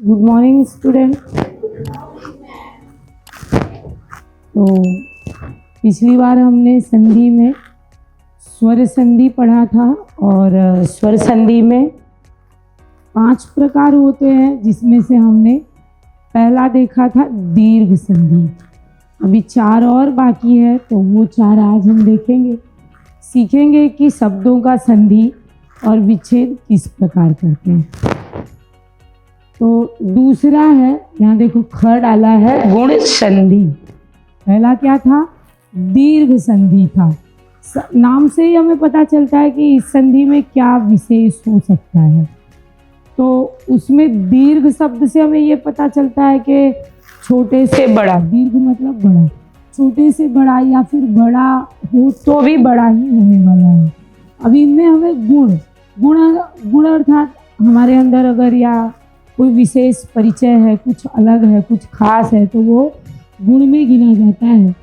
Good morning student. तो पिछली बार हमने संधि में स्वर संधि पढ़ा था और स्वर संधि में 5 प्रकार होते हैं, जिसमें से हमने पहला देखा था दीर्घ संधि। अभी 4 और बाकी है, तो वो 4 आज हम देखेंगे, सीखेंगे कि शब्दों का संधि और विच्छेद किस प्रकार करते हैं। तो दूसरा है, यहाँ देखो ख डाला है, गुण संधि। पहला क्या था? दीर्घ संधि था। नाम से ही हमें पता चलता है कि इस संधि में क्या विशेष हो सकता है। तो उसमें दीर्घ शब्द से हमें ये पता चलता है कि छोटे से बड़ा, दीर्घ मतलब बड़ा, छोटे से बड़ा या फिर बड़ा हो तो भी बड़ा ही होने वाला है। अब इनमें हमें गुण अर्थात हमारे अंदर अगर या कोई विशेष परिचय है, कुछ अलग है, कुछ खास है, तो वो गुण में गिना जाता है।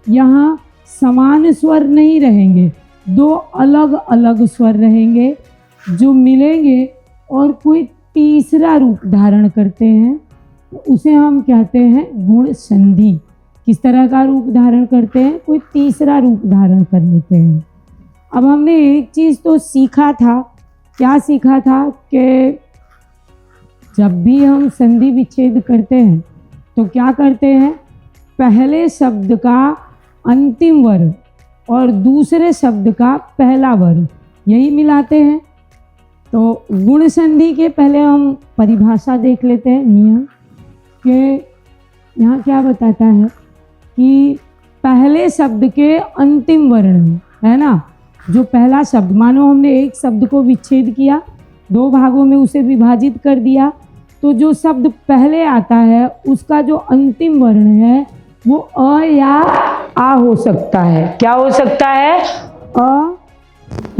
यहाँ समान स्वर नहीं रहेंगे, 2 अलग अलग स्वर रहेंगे जो मिलेंगे और कोई तीसरा रूप धारण करते हैं, तो उसे हम कहते हैं गुण संधि। किस तरह का रूप धारण करते हैं? कोई तीसरा रूप धारण कर लेते हैं। अब हमने एक चीज़ तो सीखा था। क्या सीखा था? कि जब भी हम संधि विच्छेद करते हैं तो क्या करते हैं? पहले शब्द का अंतिम वर्ण और दूसरे शब्द का पहला वर्ण यही मिलाते हैं। तो गुण संधि के पहले हम परिभाषा देख लेते हैं, नियम के। यहाँ क्या बताता है कि पहले शब्द के अंतिम वर्ण है ना, जो पहला शब्द, मानो हमने एक शब्द को विच्छेद किया, 2 भागों में उसे विभाजित कर दिया, तो जो शब्द पहले आता है उसका जो अंतिम वर्ण है वो अ या आ हो सकता है। क्या हो सकता है? अ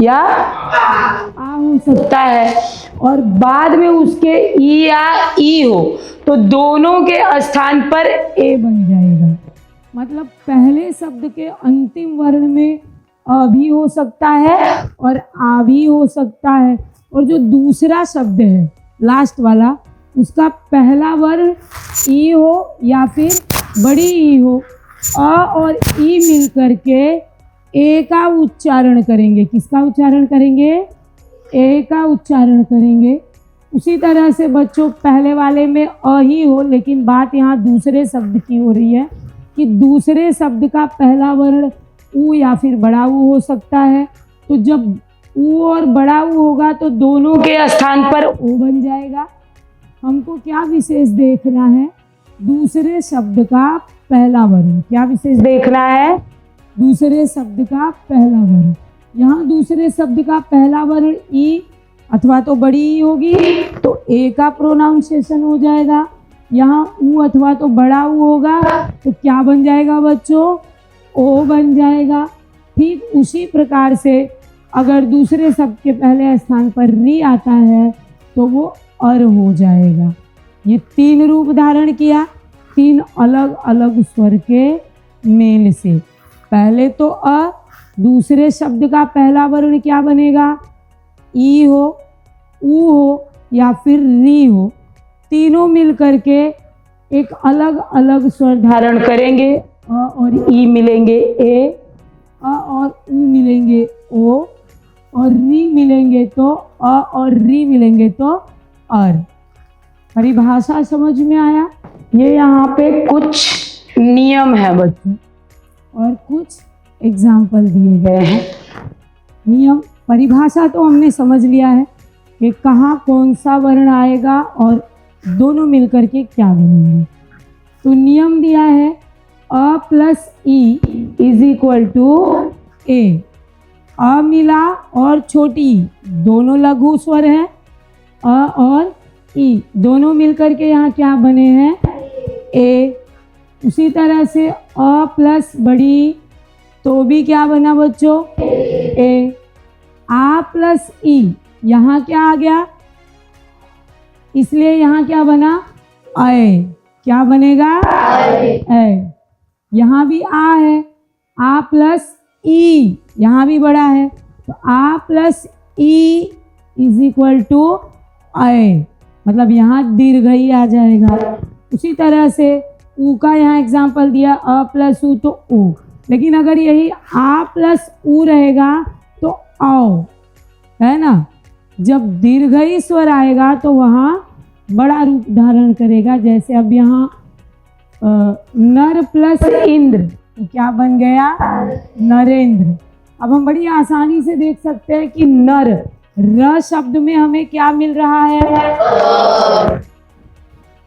या आ हो सकता है। और बाद में उसके ई या ई हो तो दोनों के स्थान पर ए बन जाएगा। मतलब पहले शब्द के अंतिम वर्ण में अ भी हो सकता है और आ भी हो सकता है, और जो दूसरा शब्द है लास्ट वाला, उसका पहला वर्ण ई हो या फिर बड़ी ई हो, अ और ई मिल करके ए का उच्चारण करेंगे। किसका उच्चारण करेंगे? ए का उच्चारण करेंगे। उसी तरह से बच्चों पहले वाले में अ ही हो, लेकिन बात यहाँ दूसरे शब्द की हो रही है कि दूसरे शब्द का पहला वर्ण ऊ या फिर बड़ा ऊ हो सकता है। तो जब ऊ और बड़ा ऊ होगा तो दोनों के स्थान पर ओ बन जाएगा। हमको क्या विशेष देखना है? दूसरे शब्द का पहला वर्ण। क्या विशेष देखना है? दूसरे शब्द का पहला वर्ण। यहाँ दूसरे शब्द का पहला वर्ण ई अथवा तो बड़ी ई होगी तो ए का प्रोनाउंसिएशन हो जाएगा। यहाँ ऊ अथवा तो बड़ा ऊ होगा तो क्या बन जाएगा बच्चों? ओ बन जाएगा। ठीक उसी प्रकार से अगर दूसरे शब्द के पहले स्थान पर री आता है तो वो अर हो जाएगा। ये 3 रूप धारण किया, 3 अलग अलग स्वर के मेल से। पहले तो अ, दूसरे शब्द का पहला वर्ण क्या बनेगा? ई हो, ऊ हो या फिर री हो, तीनों मिल करके एक अलग अलग स्वर धारण करेंगे। अ और ई मिलेंगे ए, अ और ऊ मिलेंगे ओ, और री मिलेंगे तो अ और री मिलेंगे तो अर। परिभाषा समझ में आया? ये यहाँ पे कुछ नियम है बच्चों और कुछ एग्जाम्पल दिए गए हैं। नियम, परिभाषा तो हमने समझ लिया है कि कहाँ कौन सा वर्ण आएगा और दोनों मिलकर के क्या बनेंगे। तो नियम दिया है अ प्लस ई इज इक्वल टू ए। अ मिला और छोटी दोनों लघु स्वर हैं, अ और ई दोनों मिलकर के यहाँ क्या बने हैं? ए। उसी तरह से अ प्लस बड़ी तो भी क्या बना बच्चों? ए। आ प्लस ई, यहाँ क्या आ गया? इसलिए यहाँ क्या बना? अय। क्या बनेगा? अय। यहाँ भी आ है, आ प्लस ई, यहाँ भी बड़ा है, तो आ प्लस ई इज इक्वल टू अय। मतलब यहाँ दीर्घ ही आ जाएगा। उसी तरह से ऊ का यहाँ एग्जाम्पल दिया अ प्लस ऊ तो ऊ, लेकिन अगर यही आ प्लस ऊ रहेगा तो औ, है ना। जब दीर्घई स्वर आएगा तो वहाँ बड़ा रूप धारण करेगा। जैसे अब यहाँ नर प्लस इंद्र तो क्या बन गया, नरेंद्र। अब हम बड़ी आसानी से देख सकते हैं कि नर, र शब्द में हमें क्या मिल रहा है,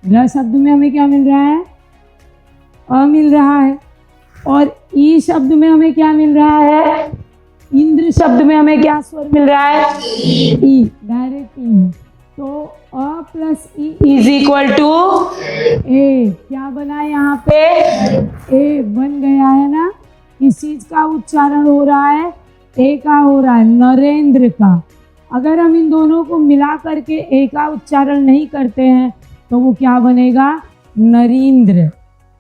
र शब्द में हमें क्या मिल रहा है, अ मिल रहा है। और ई शब्द में हमें क्या मिल रहा है, इंद्र शब्द में हमें क्या स्वर मिल रहा है, ई, डायरेक्ट ई। तो अ प्लस ई इज इक्वल टू ए। क्या बना यहाँ पे, ए बन गया है ना। किस चीज का उच्चारण हो रहा है, ए का हो रहा है, नरेंद्र का। अगर हम इन दोनों को मिला करके ए का उच्चारण नहीं करते हैं तो वो क्या बनेगा, नरेंद्र।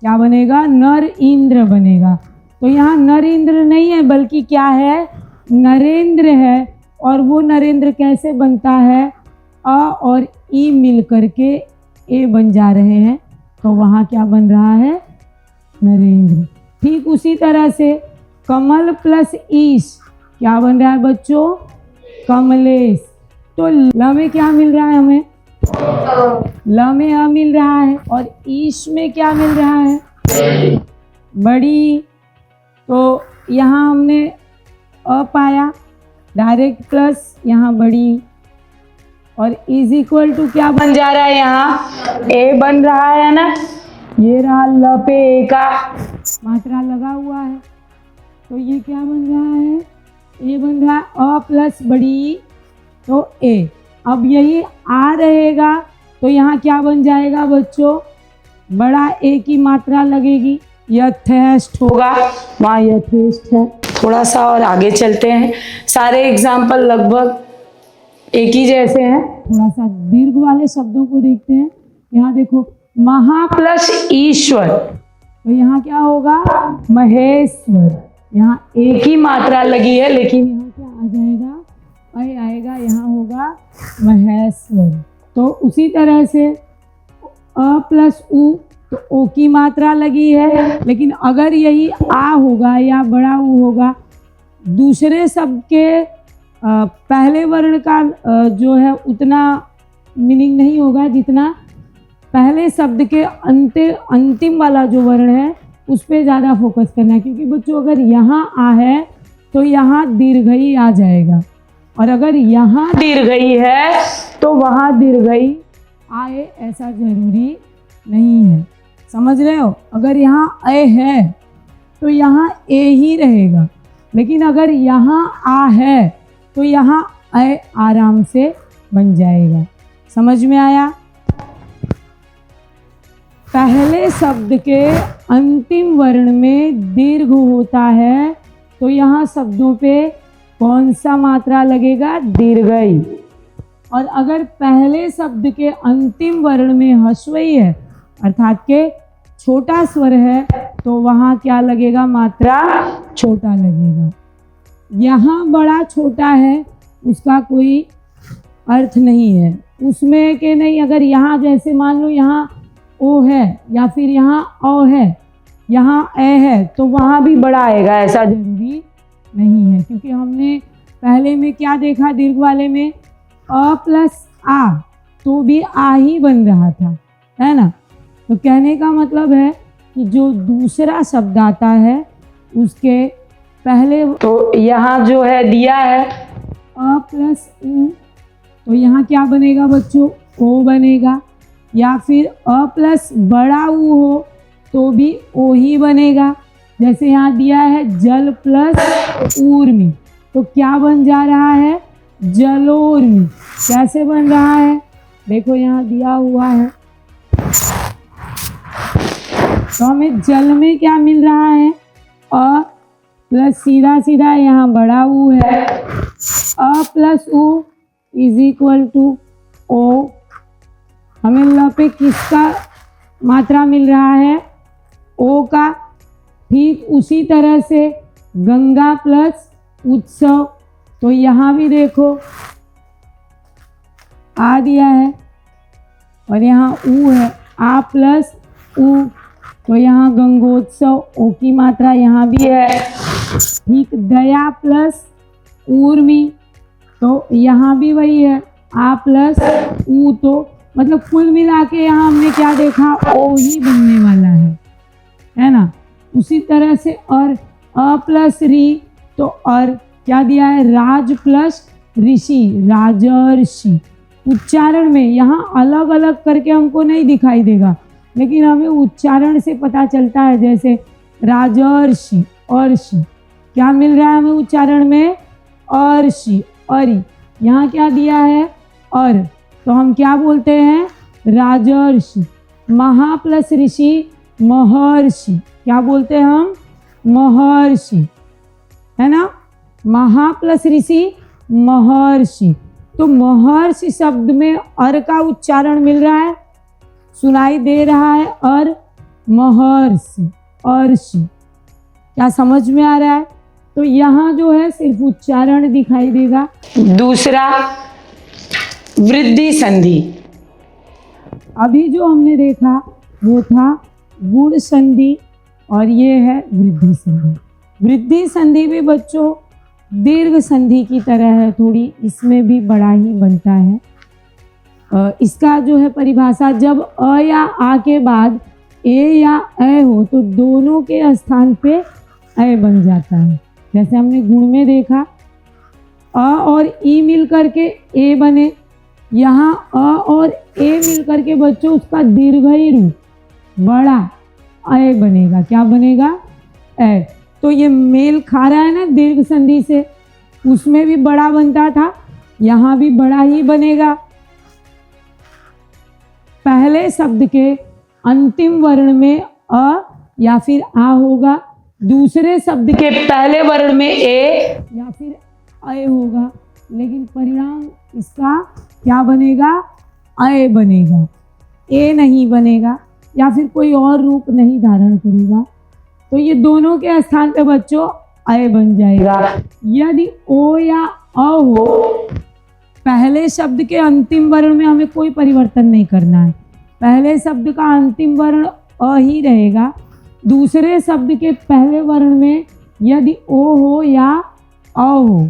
क्या बनेगा, नर इंद्र बनेगा। तो यहाँ नरेंद्र नहीं है बल्कि क्या है, नरेंद्र है। और वो नरेंद्र कैसे बनता है, अ और ई मिल करके ए बन जा रहे हैं, तो वहाँ क्या बन रहा है, नरेंद्र। ठीक उसी तरह से कमल प्लस ईश क्या बन रहा है बच्चों, कमलेश। तो ल में क्या मिल रहा है हमें, ल में अ मिल रहा है, और ईश में क्या मिल रहा है, बड़ी। तो यहाँ हमने अ पाया डायरेक्ट प्लस यहाँ बड़ी, और इज इक्वल टू क्या बन जा रहा है, यहाँ ए बन रहा है ना। ये रहा ल पे ए का मात्रा लगा हुआ है, तो ये क्या बन रहा है, ए बन रहा है, अ प्लस बड़ी तो ए। अब यही आ रहेगा तो यहाँ क्या बन जाएगा बच्चों, बड़ा ए की मात्रा लगेगी, यथेष्ट होगा, वहाँ यथेष्ट है। थोड़ा सा और आगे चलते हैं, सारे एग्जाम्पल लगभग एक ही जैसे हैं। थोड़ा सा दीर्घ वाले शब्दों को देखते हैं। यहाँ देखो महा प्लस ईश्वर, तो यहाँ क्या होगा, महेश्वर। यहाँ एक ही मात्रा लगी है लेकिन यहाँ क्या आ जाएगा, अय आएगा, यहाँ होगा महेश्वर। तो उसी तरह से अ प्लस उ, तो ओ की मात्रा लगी है, लेकिन अगर यही आ होगा या बड़ा ऊ होगा, दूसरे शब्द के पहले वर्ण का जो है उतना मीनिंग नहीं होगा जितना पहले शब्द के अंतिम वाला जो वर्ण है उस पर ज़्यादा फोकस करना है। क्योंकि बच्चों अगर यहाँ आ है तो यहाँ दीर्घई आ जाएगा, और अगर यहाँ दीर्घई है तो वहाँ दीर्घई आए ऐसा जरूरी नहीं है। समझ रहे हो, अगर यहाँ ए है तो यहाँ ए ही रहेगा, लेकिन अगर यहाँ आ है तो यहाँ ए आराम से बन जाएगा। समझ में आया। पहले शब्द के अंतिम वर्ण में दीर्घ होता है तो यहाँ शब्दों पे कौन सा मात्रा लगेगा, दीर्घई। और अगर पहले शब्द के अंतिम वर्ण में ह्रस्वई है अर्थात के छोटा स्वर है तो वहाँ क्या लगेगा, मात्रा छोटा लगेगा। यहाँ बड़ा छोटा है उसका कोई अर्थ नहीं है उसमें कि नहीं। अगर यहाँ जैसे मान लो यहाँ ओ है या फिर यहाँ औ है, यहाँ ए है, तो वहाँ भी बड़ा आएगा ऐसा जरूरी नहीं है। क्योंकि हमने पहले में क्या देखा, दीर्घ वाले में अ प्लस आ तो भी आ ही बन रहा था, है ना। तो कहने का मतलब है कि जो दूसरा शब्द आता है उसके पहले, तो यहाँ जो है दिया है अ प्लस उ, तो यहाँ क्या बनेगा बच्चों, ओ बनेगा। या फिर अ प्लस बड़ा ऊ हो तो भी ओ ही बनेगा। जैसे यहाँ दिया है जल प्लस ऊर्मी, तो क्या बन जा रहा है, जलोर्मी। कैसे बन रहा है, देखो यहाँ दिया हुआ है। तो हमें जल में क्या मिल रहा है, अ प्लस सीधा सीधा यहाँ बड़ा ऊ है, अ प्लस ऊ इज इक्वल टू ओ। हमें ल पे किसका मात्रा मिल रहा है, ओ का। ठीक उसी तरह से गंगा प्लस उत्सव, तो यहाँ भी देखो आ दिया है, और यहाँ ऊ है, आ प्लस ऊ, तो यहाँ गंगोत्सव, ओ की मात्रा यहाँ भी है। ठीक, दया प्लस ऊर्मी, तो यहाँ भी वही है, आ प्लस ऊ, तो मतलब कुल मिला के यहाँ हमने क्या देखा, ओ ही बनने वाला है ना। उसी तरह से और अ प्लस री, तो और क्या दिया है, राज प्लस ऋषि, राजर्षि। उच्चारण में यहाँ अलग अलग करके हमको नहीं दिखाई देगा, लेकिन हमें उच्चारण से पता चलता है। जैसे राजर्षि, अर्षि, क्या मिल रहा है हमें उच्चारण में, अर्षि, अरि। यहाँ क्या दिया है, और, तो हम क्या बोलते हैं, राजर्षि। महा प्लस ऋषि, महर्षि, क्या बोलते हैं हम, महर्षि, है ना। महा प्लस ऋषि, महर्षि। तो महर्षि शब्द में अर का उच्चारण मिल रहा है, सुनाई दे रहा है, और महर्षि, अर्षि, क्या समझ में आ रहा है। तो यहाँ जो है सिर्फ उच्चारण दिखाई देगा। दूसरा वृद्धि संधि, अभी जो हमने देखा वो था गुण संधि, और ये है वृद्धि संधि। वृद्धि संधि भी बच्चों दीर्घ संधि की तरह है थोड़ी, इसमें भी बड़ा ही बनता है। इसका जो है परिभाषा, जब अ या आ के बाद ए या ए हो तो दोनों के स्थान पे ए बन जाता है। जैसे हमने गुण में देखा, अ और ई मिल करके ए बने, यहाँ अ और ए मिल करके बच्चों उसका दीर्घई रूप बड़ा ए बनेगा। क्या बनेगा, ए। तो ये मेल खा रहा है ना दीर्घ संधि से, उसमें भी बड़ा बनता था, यहाँ भी बड़ा ही बनेगा। पहले शब्द के अंतिम वर्ण में अ या फिर आ होगा, दूसरे शब्द के पहले वर्ण में ए या फिर अय होगा, लेकिन परिणाम इसका क्या बनेगा, अय बनेगा, ए नहीं बनेगा, या फिर कोई और रूप नहीं धारण करेगा। तो ये दोनों के स्थान पे बच्चों अय बन जाएगा। यदि ओ या अ हो, पहले शब्द के अंतिम वर्ण में हमें कोई परिवर्तन नहीं करना है, पहले शब्द का अंतिम वर्ण अ ही रहेगा। दूसरे शब्द के पहले वर्ण में यदि ओ हो या अ हो,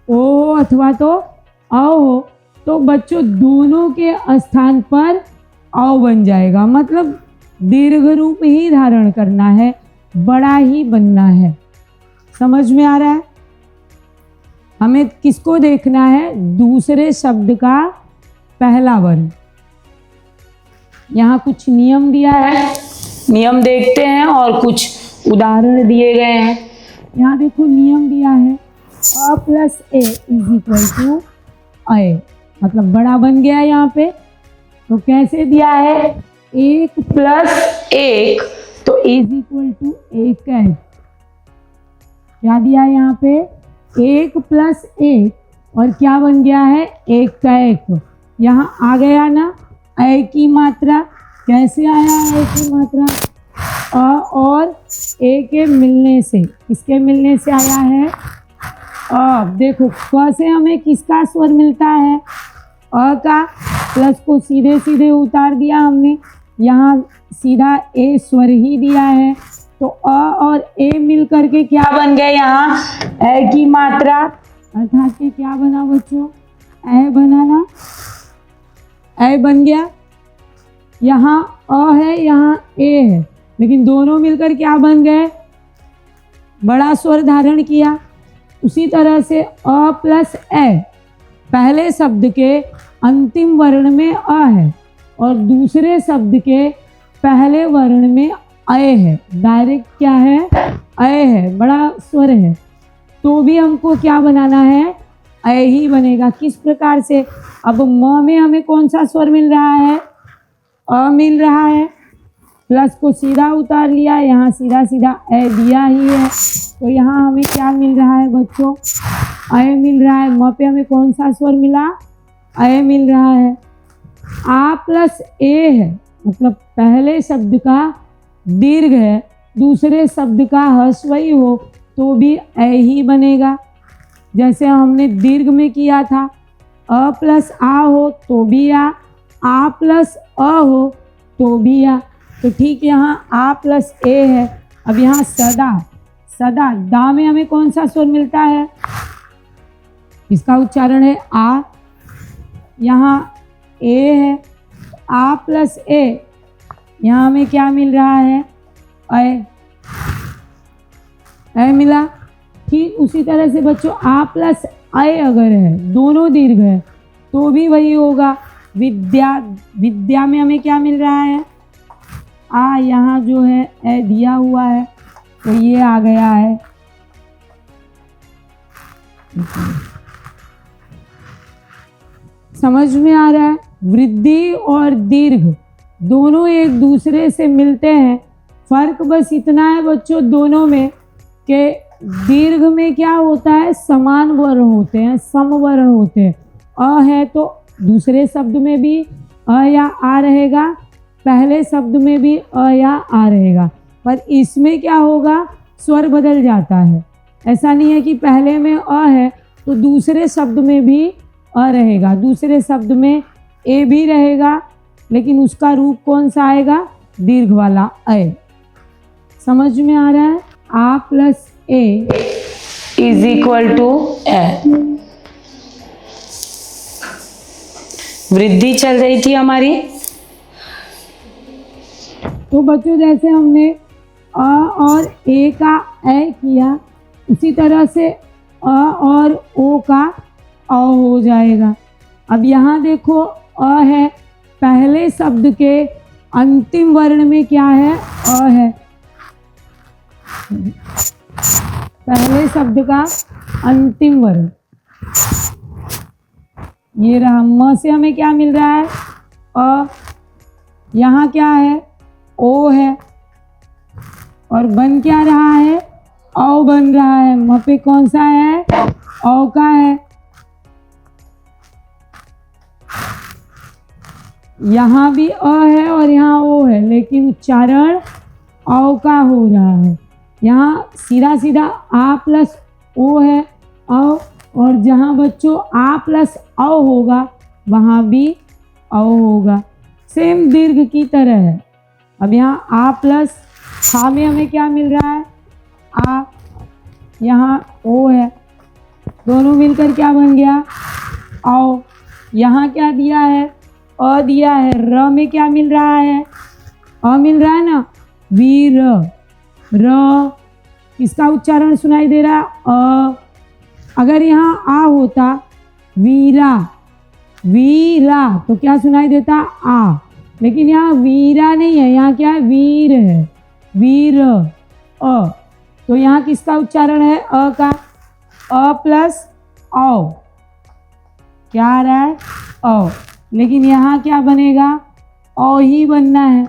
ओ हो अथवा तो अ हो, तो बच्चों दोनों के स्थान पर अ बन जाएगा। मतलब दीर्घ रूप ही धारण करना है, बड़ा ही बनना है। समझ में आ रहा है। हमें किसको देखना है, दूसरे शब्द का पहला वर्ण। यहाँ कुछ नियम दिया है, नियम देखते हैं और कुछ उदाहरण दिए गए हैं। यहाँ देखो नियम दिया है, अ प्लस ए इज इक्वल टू अय, मतलब बड़ा बन गया यहाँ पे। तो कैसे दिया है, एक प्लस एक, तो इज इक्वल टू एक है। क्या दिया है यहाँ पे, एक प्लस एक, और क्या बन गया है, एक का एक। यहाँ आ गया ना ए की मात्रा, कैसे आया ए की मात्रा, अ और ए के मिलने से, किसके मिलने से आया है, अब देखो क से हमें किसका स्वर मिलता है, अ का, प्लस को सीधे सीधे उतार दिया हमने, यहाँ सीधा ए स्वर ही दिया है। तो अ और ए मिल करके क्या बन गए, यहाँ ए की मात्रा, अर्थात कि क्या बना बच्चों, ए बना ना, ए बन गया। यहाँ अ है, यहाँ ए है, लेकिन दोनों मिलकर क्या बन गए, बड़ा स्वर धारण किया। उसी तरह से अ प्लस ए, पहले शब्द के अंतिम वर्ण में अ है और दूसरे शब्द के पहले वर्ण में अय है, डायरेक्ट क्या है, अय है, बड़ा स्वर है, तो भी हमको क्या बनाना है, अय ही बनेगा। किस प्रकार से, अब म में हमें कौन सा स्वर मिल रहा है, अ मिल रहा है, प्लस को सीधा उतार लिया, यहाँ सीधा सीधा ए दिया ही है, तो यहाँ हमें क्या मिल रहा है बच्चों, अय मिल रहा है। म पे हमें कौन सा स्वर मिला, अय मिल रहा है। आ प्लस ए है, मतलब पहले शब्द का दीर्घ है, दूसरे शब्द का ह्रस्वई हो तो भी ए ही बनेगा। जैसे हमने दीर्घ में किया था, अ प्लस आ हो तो भी आ, आ प्लस अ हो तो भी आ, तो ठीक यहाँ आ प्लस ए है। अब यहाँ सदा, सदा दा में हमें कौन सा स्वर मिलता है? इसका उच्चारण है आ। यहाँ ए है, आ प्लस ए, यहाँ हमें क्या मिल रहा है? अ मिला। ठीक उसी तरह से बच्चों आ प्लस अय अगर है, दोनों दीर्घ है, तो भी वही होगा। विद्या, विद्या में हमें क्या मिल रहा है? आ, यहाँ जो है ए दिया हुआ है तो ये आ गया है। समझ में आ रहा है? वृद्धि और दीर्घ दोनों एक दूसरे से मिलते हैं। फर्क बस इतना है बच्चों दोनों में कि दीर्घ में क्या होता है? समान वर्ण होते हैं, समवर्ण होते हैं। अ है तो दूसरे शब्द में भी अ या आ रहेगा, पहले शब्द में भी अ या आ रहेगा। पर इसमें क्या होगा? स्वर बदल जाता है। ऐसा नहीं है कि पहले में अ है तो दूसरे शब्द में भी अ रहेगा, दूसरे शब्द में ए भी रहेगा, लेकिन उसका रूप कौन सा आएगा? दीर्घ वाला अ। समझ में आ रहा है? आ प्लस ए इज इक्वल टू ए। वृद्धि चल रही थी हमारी। तो बच्चों जैसे हमने अ और ए का ए किया, उसी तरह से अ और ओ का अ हो जाएगा। अब यहाँ देखो अ है, पहले शब्द के अंतिम वर्ण में क्या है? अ है। पहले शब्द का अंतिम वर्ण ये रहा। म से हमें क्या मिल रहा है? अ। यहाँ क्या है? ओ है। और बन क्या रहा है? औ बन रहा है। म पे कौन सा है? औ का है। यहाँ भी अ है और यहाँ ओ है, लेकिन उच्चारण औ का हो रहा है। यहाँ सीधा सीधा आ प्लस ओ है औ, और जहाँ बच्चों आ प्लस औ होगा वहाँ भी औ होगा। सेम दीर्घ की तरह है। अब यहाँ आ प्लस हा में हमें क्या मिल रहा है? आ, यहाँ ओ है, दोनों मिलकर क्या बन गया? औ। यहाँ क्या दिया है? अ दिया है। र में क्या मिल रहा है? अ मिल रहा है ना, वीर। र, इसका उच्चारण सुनाई दे रहा है अ। अगर यहाँ आ होता वीरा, वीरा, तो क्या सुनाई देता? आ। लेकिन यहाँ वीरा नहीं है, यहाँ क्या है? वीर है, वीर अ। तो यहाँ किसका उच्चारण है? अ का। अ प्लस औ, क्या आ रहा है? औ। लेकिन यहाँ क्या बनेगा? औ ही बनना है।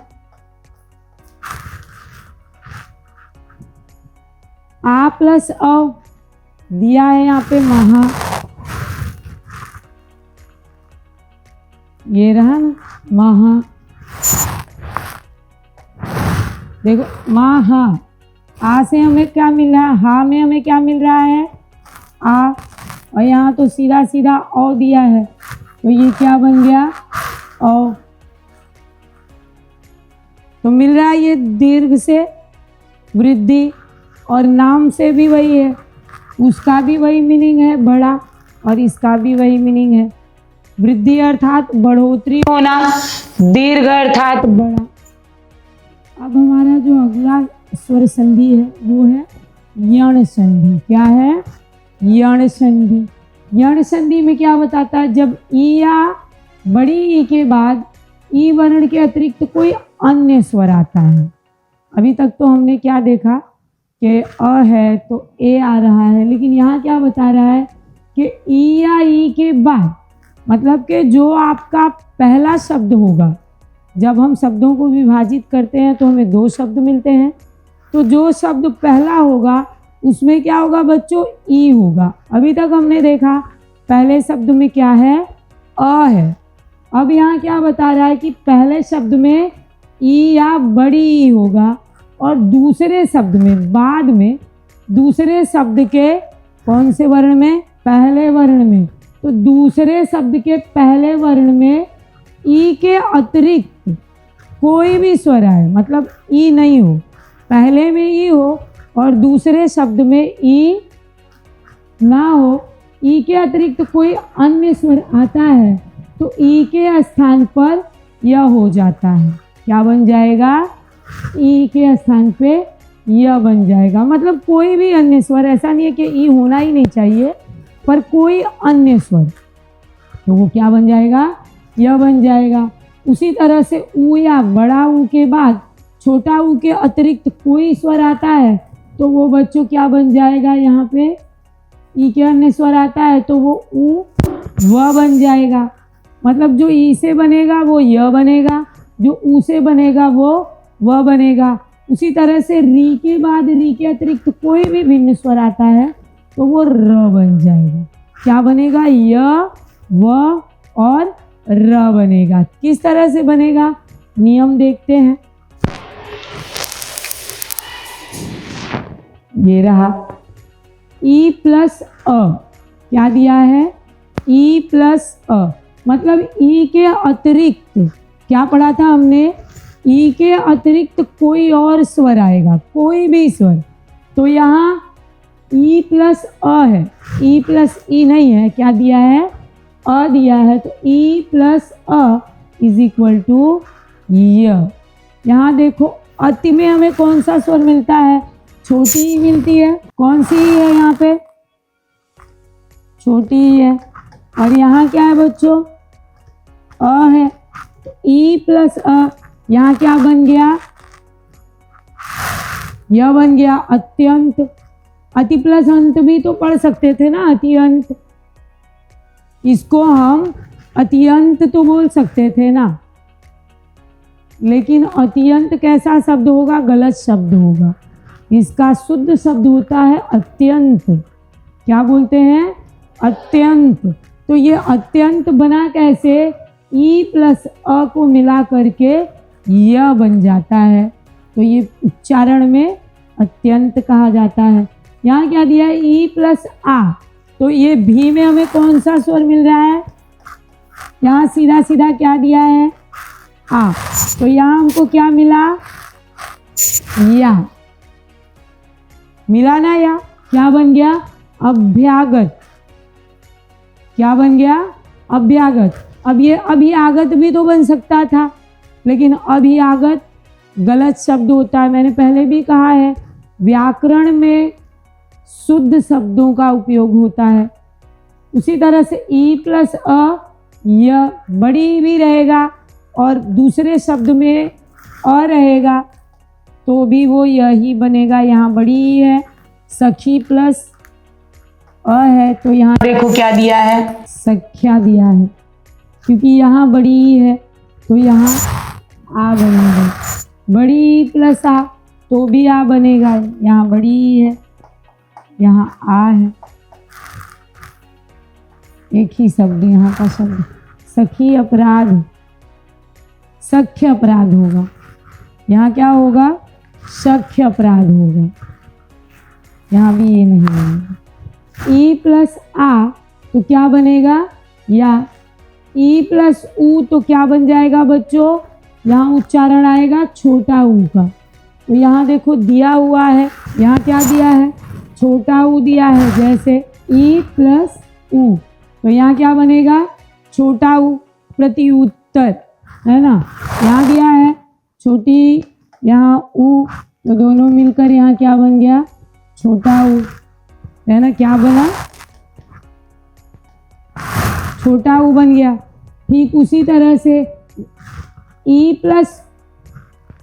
आ प्लस औ दिया है यहाँ पे महा, ये रहा ना महा। देखो महा, आ से हमें क्या मिल रहा है? हा में हमें क्या मिल रहा है? आ। और यहाँ तो सीधा सीधा औ दिया है, तो ये क्या बन गया? औ। तो मिल रहा है ये दीर्घ से वृद्धि, और नाम से भी वही है, उसका भी वही मीनिंग है बड़ा, और इसका भी वही मीनिंग है। वृद्धि अर्थात बढ़ोतरी होना, दीर्घ अर्थात बड़ा। अब हमारा जो अगला स्वर संधि है वो है यण संधि। क्या है? यण संधि। यण संधि में क्या बताता है? जब ई या बड़ी ई के बाद ई वर्ण के अतिरिक्त कोई अन्य स्वर आता है। अभी तक तो हमने क्या देखा कि अ है तो ए आ रहा है, लेकिन यहाँ क्या बता रहा है कि ई या ई के बाद, मतलब कि जो आपका पहला शब्द होगा, जब हम शब्दों को विभाजित करते हैं तो हमें दो शब्द मिलते हैं, तो जो शब्द पहला होगा उसमें क्या होगा बच्चों? ई होगा। अभी तक हमने देखा पहले शब्द में क्या है? अ है। अब यहाँ क्या बता रहा है कि पहले शब्द में ई या बड़ी ई होगा, और दूसरे शब्द में, बाद में दूसरे शब्द के कौन से वर्ण में? पहले वर्ण में। तो दूसरे शब्द के पहले वर्ण में ई के अतिरिक्त कोई भी स्वर आए, मतलब ई नहीं हो, पहले में ई हो और दूसरे शब्द में ई ना हो, ई के अतिरिक्त कोई अन्य स्वर आता है तो ई के स्थान पर य हो जाता है। क्या बन जाएगा? ई के स्थान पे य बन जाएगा। मतलब कोई भी अन्य स्वर, ऐसा नहीं है कि ई होना ही नहीं चाहिए, पर कोई अन्य स्वर, तो वो क्या बन जाएगा? य बन जाएगा। उसी तरह से ऊ या बड़ा ऊ के बाद छोटा ऊ के अतिरिक्त कोई स्वर आता है तो वो बच्चों क्या बन जाएगा? यहाँ पे ई के अन्य स्वर आता है तो वो ऊ व बन जाएगा। मतलब जो ई से बनेगा वो य बनेगा, जो ऊ से बनेगा वो व बनेगा। उसी तरह से री के बाद री के अतिरिक्त कोई भी भिन्न स्वर आता है तो वो र बन जाएगा। क्या बनेगा? य, व और र बनेगा। किस तरह से बनेगा? नियम देखते हैं। ये रहा ई प्लस अ, क्या दिया है? ई प्लस अ, मतलब ई के अतिरिक्त, क्या पढ़ा था हमने? ई के अतिरिक्त कोई और स्वर आएगा, कोई भी स्वर। तो यहाँ ई प्लस अ है, ई प्लस ई नहीं है, क्या दिया है? अ दिया है। तो e plus a is equal to y. यहाँ देखो अति में हमें कौन सा स्वर मिलता है? छोटी ही मिलती है। कौन सी ही है यहाँ पे? छोटी ही है। और यहाँ क्या है बच्चों? अ है। ई प्लस अ, यहाँ क्या बन गया? यह बन गया अत्यंत। अति प्लस अंत भी तो पढ़ सकते थे ना, अत्यंत। इसको हम अत्यंत तो बोल सकते थे ना, लेकिन अत्यंत कैसा शब्द होगा? गलत शब्द होगा। इसका शुद्ध शब्द होता है अत्यंत। क्या बोलते हैं? अत्यंत। तो ये अत्यंत बना कैसे? ई प्लस अ को मिला करके य बन जाता है, तो ये उच्चारण में अत्यंत कहा जाता है। यहाँ क्या दिया है? ई प्लस आ, तो ये भी में हमें कौन सा स्वर मिल रहा है? यहाँ सीधा सीधा क्या दिया है? आ। तो यहाँ हमको क्या मिला? या मिला ना? या क्या बन गया? अभ्यागत। क्या बन गया? अभ्यागत। अब ये अभियागत भी तो बन सकता था, लेकिन अभियागत गलत शब्द होता है। मैंने पहले भी कहा है, व्याकरण में शुद्ध शब्दों का उपयोग होता है। उसी तरह से ई प्लस अ, य बड़ी भी रहेगा और दूसरे शब्द में अ रहेगा तो भी वो यही बनेगा। यहाँ बड़ी है, सखी प्लस अ है, तो यहाँ देखो क्या दिया है? सख्या दिया है। क्योंकि यहाँ बड़ी है तो यहाँ आ बनेगा। बड़ी प्लस आ तो भी आ बनेगा। यहाँ बड़ी है, यहाँ आ है, एक ही शब्द यहाँ का शब्द। सखी अपराध, सख्य अपराध होगा। यहाँ क्या होगा? सख्य अपराध होगा। यहाँ भी ये नहीं बनेगा। ई प्लस आ तो क्या बनेगा? या। ई प्लस ऊ तो क्या बन जाएगा बच्चों? यहाँ उच्चारण आएगा छोटा ऊ का। तो यहाँ देखो दिया हुआ है, यहाँ क्या दिया है? छोटा ऊ दिया है। जैसे ई प्लस ऊ, तो यहाँ क्या बनेगा? छोटा ऊ, प्रति उत्तर, है ना? यहाँ दिया है छोटी, यहाँ ऊ, तो दोनों मिलकर यहाँ क्या बन गया? छोटा ऊ, है ना? क्या बना? छोटा ऊ बन गया। ठीक उसी तरह से ई प्लस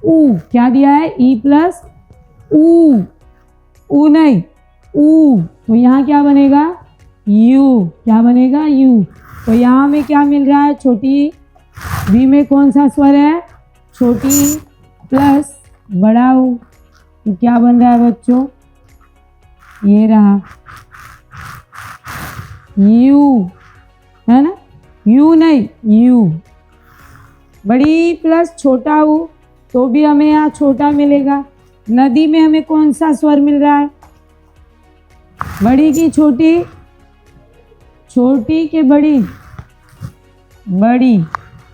ऊ, क्या दिया है? ई प्लस ऊ, ऊ नहीं ऊ, तो यहाँ क्या बनेगा? यू। क्या बनेगा? यू। तो यहाँ में क्या मिल रहा है? छोटी वी में कौन सा स्वर है? छोटी प्लस बड़ा ऊ, तो क्या बन रहा है बच्चों? ये रहा यू, है ना? यू नहीं यू। बड़ी प्लस छोटा ऊ, तो भी हमें यहाँ छोटा मिलेगा। नदी में हमें कौन सा स्वर मिल रहा है? बड़ी की छोटी? छोटी के बड़ी? बड़ी।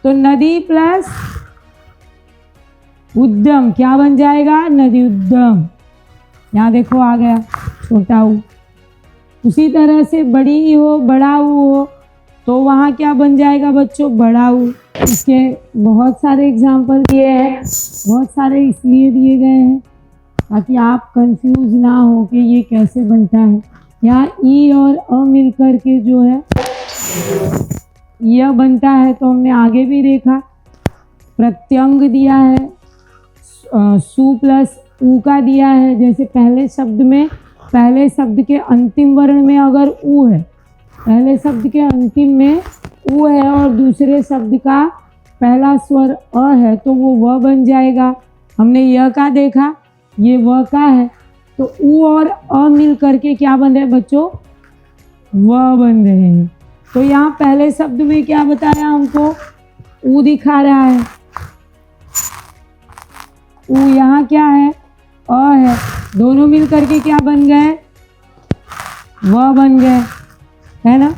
तो नदी प्लस उद्यम क्या बन जाएगा? नदी उद्यम। यहाँ देखो आ गया छोटा ऊ। उसी तरह से बड़ी हो, बड़ा ऊ हो तो वहाँ क्या बन जाएगा बच्चों? बड़ा ऊ। इसके बहुत सारे एग्जाम्पल दिए हैं, बहुत सारे इसलिए दिए गए हैं ताकि आप कंफ्यूज ना हो कि ये कैसे बनता है। यहाँ ई और अ मिलकर के जो है यह बनता है, तो हमने आगे भी देखा। प्रत्यंग दिया है, सु प्लस ऊ का दिया है। जैसे पहले शब्द में, पहले शब्द के अंतिम वर्ण में अगर ऊ है, पहले शब्द के अंतिम में ऊ है और दूसरे शब्द का पहला स्वर अ है तो वो व बन जाएगा। हमने यह का देखा, ये व का है, तो ऊ और अ मिल करके क्या बन रहे हैं बच्चों? व बन रहे हैं। तो यहाँ पहले शब्द में क्या बताया हमको? ऊ दिखा रहा है। ऊ यहाँ क्या है? अ है। दोनों मिल करके क्या बन गए? व बन गए, है ना।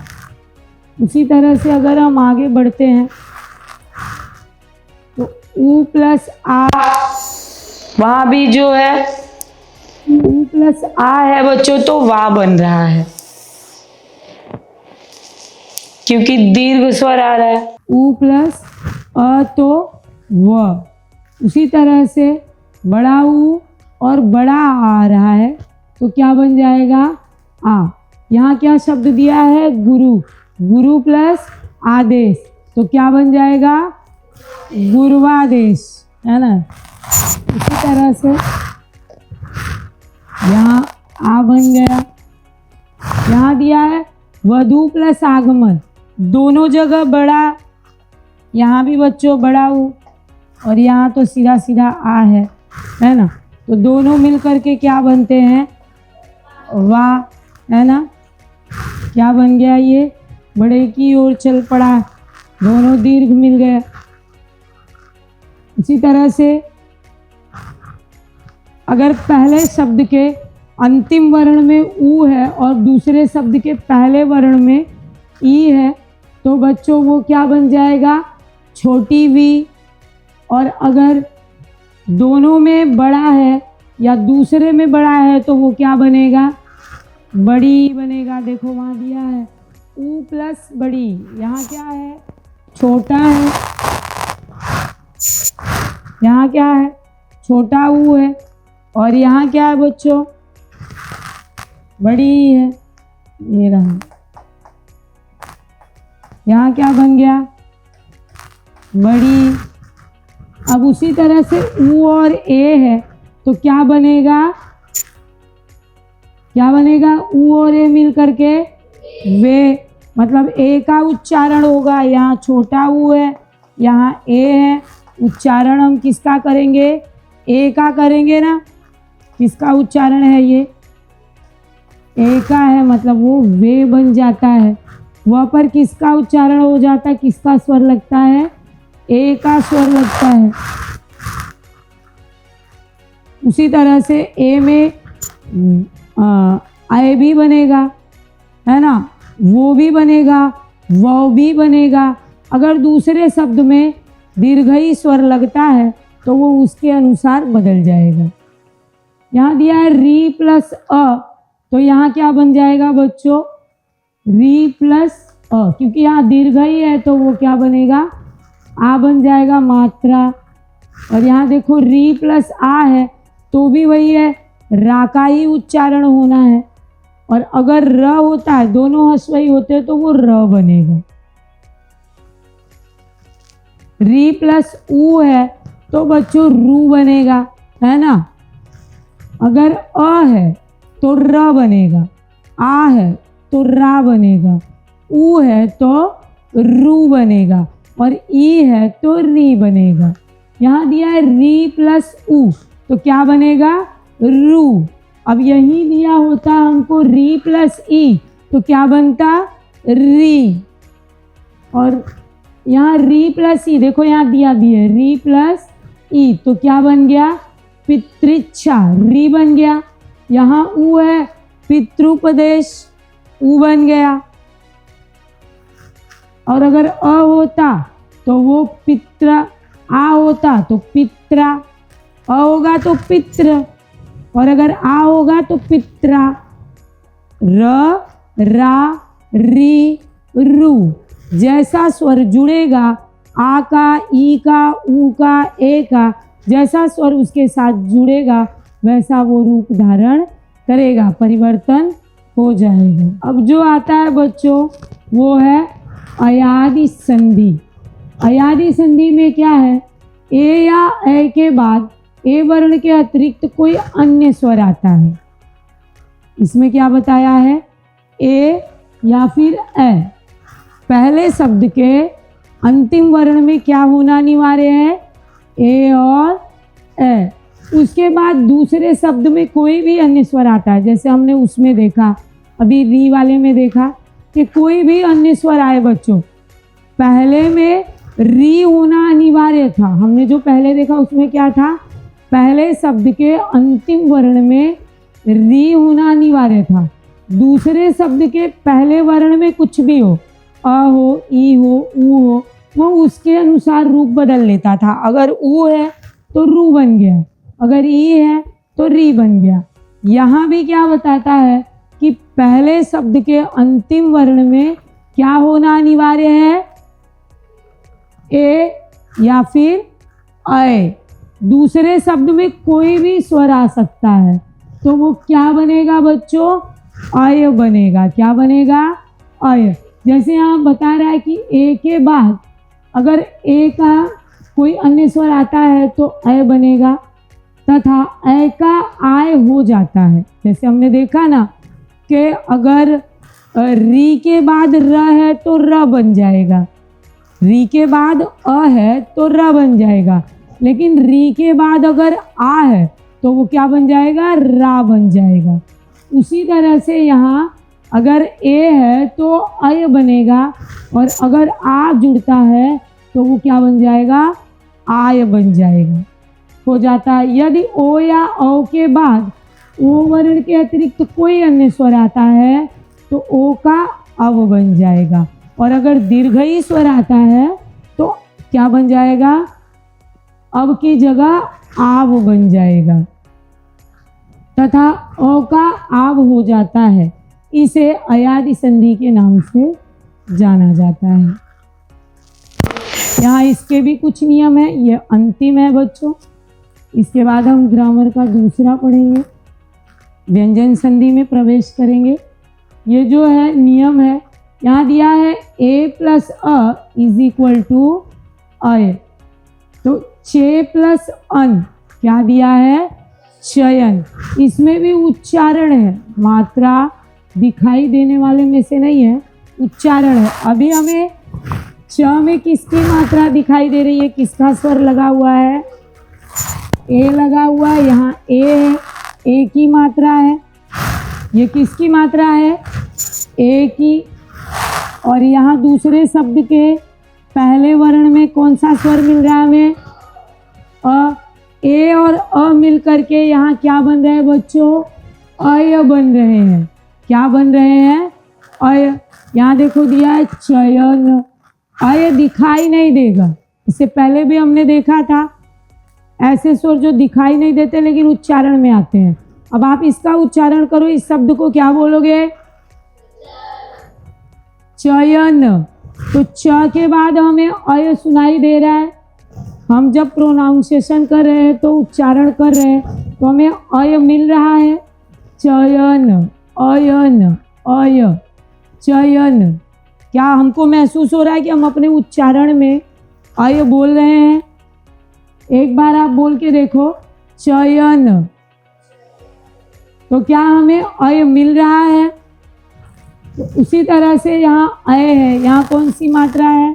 उसी तरह से अगर हम आगे बढ़ते हैं तो ऊ प्लस आ, वहाँ भी जो है ऊ प्लस आ है बच्चों, तो वा बन रहा है क्योंकि दीर्घ स्वर आ रहा है। ऊ प्लस अ तो व। उसी तरह से बड़ा ऊ और बड़ा आ रहा है तो क्या बन जाएगा? आ। यहाँ क्या शब्द दिया है? गुरु। गुरु प्लस आदेश तो क्या बन जाएगा? गुरुवादेश, है ना। इसी तरह से यहाँ आ बन गया। यहाँ दिया है वधु प्लस आगमन, दोनों जगह बड़ा, यहाँ भी बच्चों बड़ा ऊ और यहाँ तो सीधा सीधा आ है ना। तो दोनों मिल करके क्या बनते हैं? वा, है ना। क्या बन गया? ये बड़े की ओर चल पड़ा, दोनों दीर्घ मिल गए। इसी तरह से अगर पहले शब्द के अंतिम वर्ण में ऊ है और दूसरे शब्द के पहले वर्ण में ई है तो बच्चों वो क्या बन जाएगा? छोटी वी। और अगर दोनों में बड़ा है या दूसरे में बड़ा है तो वो क्या बनेगा? बड़ी बनेगा। देखो वहाँ दिया है ऊ प्लस बड़ी, यहाँ क्या है? छोटा है। यहाँ क्या है? छोटा ऊ है और यहाँ क्या है बच्चों? बड़ी है। ये रहा, यहाँ क्या बन गया? बड़ी। अब उसी तरह से ऊ और ए है तो क्या बनेगा? क्या बनेगा? ऊ और ए मिल करके वे, मतलब ए का उच्चारण होगा। यहाँ छोटा ऊ है, यहाँ ए है। उच्चारण हम किसका करेंगे? ए का करेंगे ना। किसका उच्चारण है? ये ए का है, मतलब वो वे बन जाता है। वह पर किसका उच्चारण हो जाता है? किसका स्वर लगता है? ए का स्वर लगता है। उसी तरह से ए में आए भी बनेगा, है ना। वो भी बनेगा, वो भी बनेगा। अगर दूसरे शब्द में दीर्घई स्वर लगता है तो वो उसके अनुसार बदल जाएगा। यहाँ दिया है री प्लस अ, तो यहाँ क्या बन जाएगा बच्चों? री प्लस अ, क्योंकि यहाँ दीर्घई है तो वो क्या बनेगा? आ बन जाएगा, मात्रा। और यहाँ देखो री प्लस आ है तो भी वही है, रा का ही उच्चारण होना है। और अगर र होता है, दोनों हस्वई होते हैं तो वो र बनेगा। री प्लस ऊ है तो बच्चों रू बनेगा, है ना। अगर अ है तो र बनेगा, आ है तो रा बनेगा, ऊ है तो रू बनेगा और ई है तो री बनेगा। यहाँ दिया है री प्लस ऊ तो क्या बनेगा? रू। अब यही दिया होता हमको री प्लस ई तो क्या बनता? री। और यहाँ री प्लस ई, देखो यहाँ दिया भी है री प्लस ई तो क्या बन गया? पितृच्छा, री बन गया। यहाँ ऊ है, पितृपदेश, ऊ बन गया। और अगर अ होता तो वो पित्र, आ होता तो पित्रा, अ होगा तो पित्र, और अगर आ होगा तो पित्रा। र, रा, री, रु, जैसा स्वर जुड़ेगा आ का, ई का, ऊ का, ए का, जैसा स्वर उसके साथ जुड़ेगा वैसा वो रूप धारण करेगा, परिवर्तन हो जाएगा। अब जो आता है बच्चों वो है अयादि संधि। अयादि संधि में क्या है, ए या ए के बाद ए वर्ण के अतिरिक्त कोई अन्य स्वर आता है। इसमें क्या बताया है, ए या फिर ए, पहले शब्द के अंतिम वर्ण में क्या होना अनिवार्य है, ए और ए। उसके बाद दूसरे शब्द में कोई भी अन्य स्वर आता है, जैसे हमने उसमें देखा, अभी री वाले में देखा कि कोई भी अन्य स्वर आए बच्चों, पहले में री होना अनिवार्य था। हमने जो पहले देखा उसमें क्या था, पहले शब्द के अंतिम वर्ण में री होना अनिवार्य था। दूसरे शब्द के पहले वर्ण में कुछ भी हो, अ हो, ई हो, ऊ हो, वो उसके अनुसार रूप बदल लेता था। अगर ऊ है तो रू बन गया, अगर ई है तो री बन गया। यहाँ भी क्या बताता है कि पहले शब्द के अंतिम वर्ण में क्या होना अनिवार्य है, ए या फिर अय। दूसरे शब्द में कोई भी स्वर आ सकता है, तो वो क्या बनेगा बच्चों, अय बनेगा। क्या बनेगा, अय। जैसे यहाँ बता रहा है कि ए के बाद अगर ए का कोई अन्य स्वर आता है तो अय बनेगा, तथा अय का आय हो जाता है। जैसे हमने देखा ना कि अगर री के बाद र है तो र बन जाएगा, री के बाद अ है तो र बन जाएगा, लेकिन री के बाद अगर आ है तो वो क्या बन जाएगा, रा बन जाएगा। उसी तरह से यहाँ अगर ए है तो अय बनेगा, और अगर आ जुड़ता है तो वो क्या बन जाएगा, आय बन जाएगा, हो जाता है। यदि ओ या औ के बाद ओ वर्ण के अतिरिक्त कोई अन्य स्वर आता है तो ओ का अव बन जाएगा, और अगर दीर्घई स्वर आता है तो क्या बन जाएगा, अब की जगह आव बन जाएगा, तथा ओ का आव हो जाता है। इसे अयादि संधि के नाम से जाना जाता है। यहाँ इसके भी कुछ नियम है, ये अंतिम है बच्चों। इसके बाद हम ग्रामर का दूसरा पढ़ेंगे, व्यंजन संधि में प्रवेश करेंगे। ये जो है नियम है, यहाँ दिया है ए plus a is equal to अय, तो चे प्लस अन क्या दिया है, चयन। इसमें भी उच्चारण है, मात्रा दिखाई देने वाले में से नहीं है, उच्चारण है। अभी हमें च में किसकी मात्रा दिखाई दे रही है, किसका स्वर लगा हुआ है, ए लगा हुआ है, यहाँ ए है, ए की मात्रा है। ये किसकी मात्रा है, ए की। और यहाँ दूसरे शब्द के पहले वर्ण में कौन सा स्वर मिल रहा है हमें, अ। ए और अ मिल करके यहाँ क्या बन रहे हैं बच्चों, अय बन रहे हैं। क्या बन रहे हैं, अय। यहाँ देखो दिया है चयन, अय दिखाई नहीं देगा। इससे पहले भी हमने देखा था ऐसे स्वर जो दिखाई नहीं देते लेकिन उच्चारण में आते हैं। अब आप इसका उच्चारण करो, इस शब्द को क्या बोलोगे, चयन। तो च के बाद हमें अय सुनाई दे रहा है। हम जब प्रोनाउंसिएशन कर रहे हैं तो उच्चारण कर रहे हैं तो हमें अय मिल रहा है, चयन, अयन, अय, चयन। क्या हमको महसूस हो रहा है कि हम अपने उच्चारण में अय बोल रहे हैं? एक बार आप बोल के देखो, चयन। तो क्या हमें अय मिल रहा है? तो उसी तरह से यहाँ अय है, यहाँ कौन सी मात्रा है,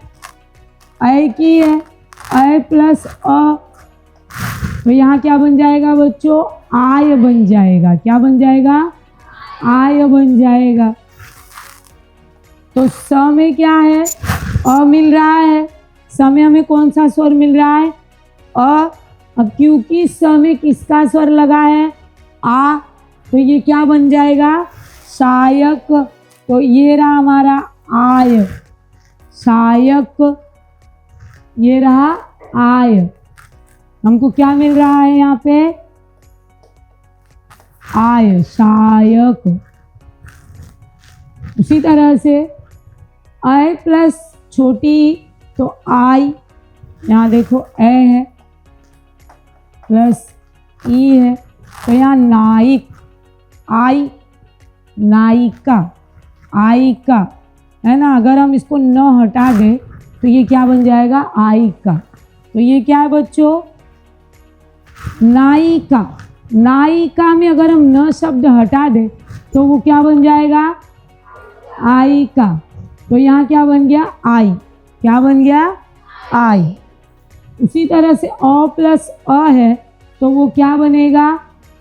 अय की है, अय प्लस अ। तो यहाँ क्या बन जाएगा बच्चों, आय बन जाएगा। क्या बन जाएगा, आय बन जाएगा। तो स में क्या है, अ मिल रहा है, स में हमें कौन सा स्वर मिल रहा है, अ। अब क्योंकि स में किसका स्वर लगा है, आ, तो ये क्या बन जाएगा, सायक। तो ये रहा हमारा आय, सायक। ये रहा आय। हमको क्या मिल रहा है यहाँ पे? आय, शायक। उसी तरह से आय प्लस छोटी तो आई, यहाँ देखो ए है प्लस ई है, तो यहाँ नाइक, आई, नायिका, आयिका है ना। अगर हम इसको न हटा दें तो ये क्या बन जाएगा? आयिका। तो ये क्या है बच्चों? नायिका। नायिका में अगर हम न शब्द हटा दें तो वो क्या बन जाएगा? आयिका। तो यहाँ क्या बन गया? आई। क्या बन गया? आई। उसी तरह से अ प्लस अ है तो वो क्या बनेगा?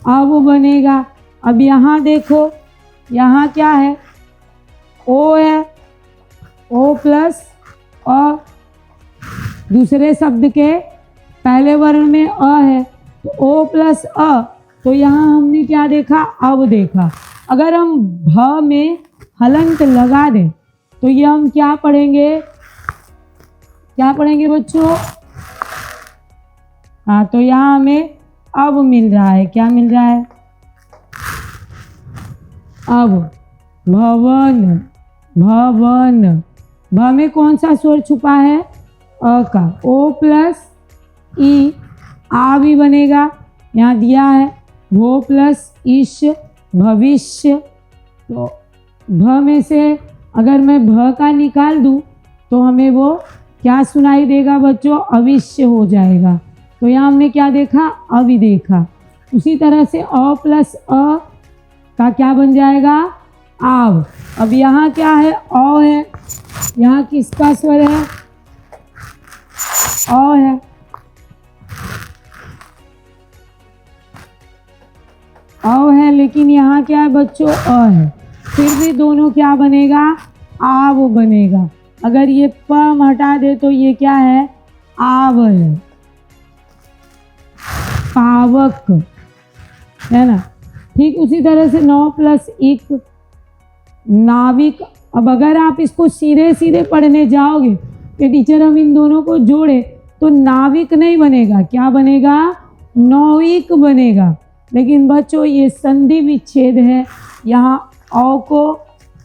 अब बनेगा। अब यहाँ देखो, यहाँ क्या है? ओ है, ओ प्लस अ। दूसरे शब्द के पहले वर्ण में अ है तो ओ प्लस अ, तो यहाँ हमने क्या देखा? अब देखा। अगर हम भ में हलंत लगा दें तो ये हम क्या पढ़ेंगे? क्या पढ़ेंगे बच्चों? हाँ, तो यहाँ हमें अब मिल रहा है। क्या मिल रहा है? अब। भवन, भवन। भ में कौन सा स्वर छुपा है? अ का। ओ प्लस ई, आ भी बनेगा, यहाँ दिया है। भो प्लस इश, भविष्य। तो भ में से अगर मैं भ का निकाल दूं तो हमें वो क्या सुनाई देगा बच्चों? अविष्य हो जाएगा। तो यहाँ हमने क्या देखा? अवि देखा। उसी तरह से अ प्लस अ का क्या बन जाएगा? आव। अब यहाँ क्या है? अ है, यहाँ किसका स्वर है? अ है। अ है, लेकिन यहाँ क्या है बच्चों? अ है। फिर भी दोनों क्या बनेगा? आव बनेगा। अगर ये प हम हटा दे तो ये क्या है? आव है। पावक है ना। ठीक उसी तरह से नौ प्लस इक, नाविक। अब अगर आप इसको सीधे सीधे पढ़ने जाओगे कि टीचर हम इन दोनों को जोड़े तो नाविक नहीं बनेगा। क्या बनेगा? नौविक बनेगा। लेकिन बच्चों ये संधि विच्छेद है, यहाँ औ को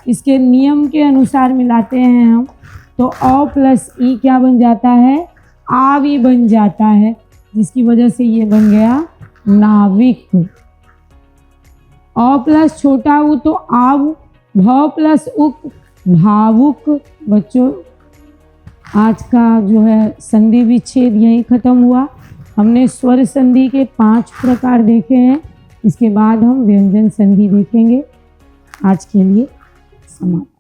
इसके नियम के अनुसार मिलाते हैं हम, तो अ प्लस ई क्या बन जाता है? आवी बन जाता है, जिसकी वजह से ये बन गया नाविक। अ प्लस छोटा उ तो आव, भ प्लस उक भावुक। बच्चों आज का जो है संधि विच्छेद यहीं खत्म हुआ। हमने स्वर संधि के 5 प्रकार देखे हैं, इसके बाद हम व्यंजन संधि देखेंगे। आज के लिए समाप्त।